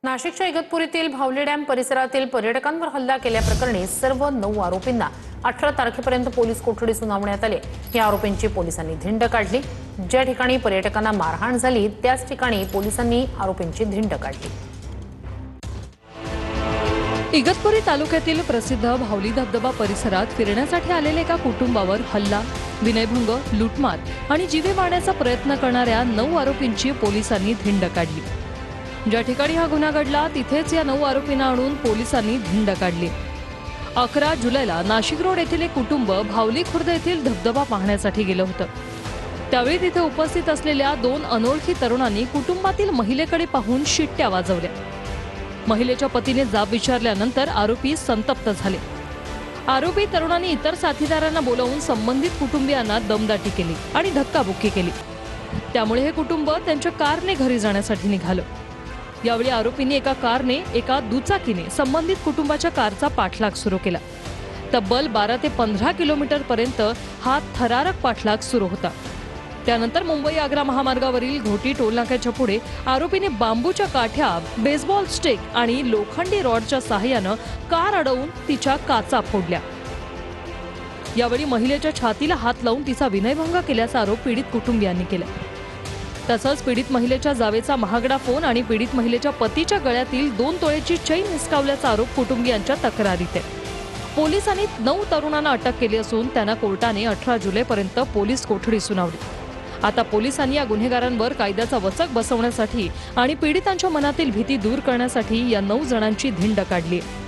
नाशिकच्या इगतपुरीतील भावली डॅम परिसरातील पर्यटकांवर हल्ला केल्याप्रकरणी सर्व 9 आरोपींना 18 तारखेपर्यंत पोलीस कोठडी सुनावण्यात आली। या आरोपींची पोलिसांनी धिंड काढली। ज्या ठिकाणी पर्यटकांना मारहाण झाली त्याच ठिकाणी पोलिसांनी आरोपींची धिंड काढली। इगतपुरी तालुक्यातील प्रसिद्ध भावली धबधबा परिसरात फिरण्यासाठी आलेल्या एका कुटुंबावर हल्ला, विनयभंग, लूटमार आणि जीवे मारण्याचा प्रयत्न करणाऱ्या 9 आरोपींची पोलिसांनी धिंड काढली। ज्या ठिकाणी हा गुन्हा घडला तिथेच या 9 आरोपींना आणून पोलिसांनी धिंड काढली। 11 जुलैला नाशिक रोड येथील एक कुटुंब भावली खुर्द येथील धबधबा पाहण्यासाठी गेलं होतं। त्यावेळी तिथे उपस्थित असलेल्या 2 अनोळखी तरुणांनी कुटुंबातील महिलेकडे पाहून शिट्ट्या वाजवल्या। महिलेच्या पतीने जाब विचारल्यानंतर आरोपी संतप्त झाले। आरोपी तरुणांनी इतर साथीदारांना बोलावून संबंधित कुटुंबियांना दमदाटी केली आणि धक्काबुक्की केली। त्यामुळे हे कुटुंब त्यांच्या कारने घरी जाण्यासाठी निघालं। यावेळी आरोपींनी एका कारने एका दुचाकीने संबंधित कुटुंबाच्या कारचा पाठलाग सुरू केला। तब्बल 12 ते 15 किलोमीटर पर्यंत हा थरारक पाठलाग सुरू होता। त्यानंतर मुंबई आग्रा महामार्गावरील घोटी टोलनाक्याच्या पुढे आरोपीने बांबूच्या काठ्या, बेसबॉल स्टिक आणि लोखंडी रॉडच्या सहाय्याने कार अडवून तिच्या काचा फोडल्या। यावेळी महिलेच्या छातीला हात लावून तिचा विनयभंग केल्याचा आरोप पीडित कुटुंबियांनी केला। तसंच पीडित महिलेच्या जावेचा महागडा फोन आणि पीडित महिलेच्या पतीच्या गळ्यातील 2 तोळ्याची चैन हिसकावल्याचा आरोप कुटुंबियांच्या तक्रारीत आहे। पोलिसांनी 9 तरुणांना अटक केली असून त्यांना कोर्टाने 18 जुलैपर्यंत पोलीस कोठडी सुनावली। आता पोलिसांनी या गुन्हेगारांवर कायद्याचा वचक बसवण्यासाठी आणि पीडितांच्या मनातील भीती दूर करण्यासाठी या 9 जणांची धिंड काढली आहे।